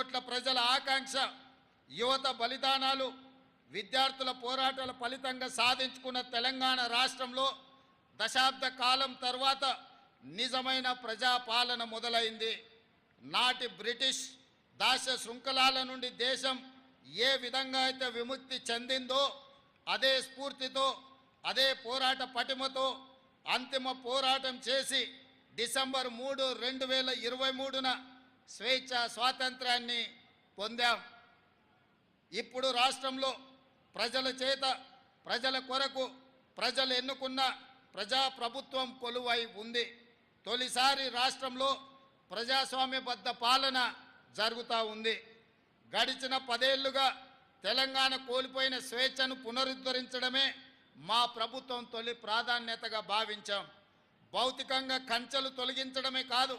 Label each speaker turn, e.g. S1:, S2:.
S1: కోట్ల ప్రజల ఆకాంక్ష, యువత బలిదానాలు, విద్యార్థుల పోరాటాల ఫలితంగా సాధించుకున్న తెలంగాణ రాష్ట్రంలో దశాబ్ద కాలం తర్వాత నిజమైన ప్రజాపాలన మొదలైంది. నాటి బ్రిటిష్ దాస్య శృంఖలాల నుండి దేశం ఏ విధంగా అయితే విముక్తి చెందిందో అదే స్ఫూర్తితో, అదే పోరాట పటిమతో అంతిమ పోరాటం చేసి డిసెంబర్ 3, 2023న స్వేచ్ఛ స్వాతంత్రాన్ని పొందాం. ఇప్పుడు రాష్ట్రంలో ప్రజల చేత, ప్రజల కొరకు ప్రజలు ఎన్నుకున్న ప్రజాప్రభుత్వం కొలువై ఉంది. తొలిసారి రాష్ట్రంలో ప్రజాస్వామ్యబద్ధ పాలన జరుగుతూ ఉంది. గడిచిన 10 ఏళ్లుగా తెలంగాణ కోల్పోయిన స్వేచ్ఛను పునరుద్ధరించడమే మా ప్రభుత్వం తొలి ప్రాధాన్యతగా భావించాం. భౌతికంగా కంచెలు తొలగించడమే కాదు,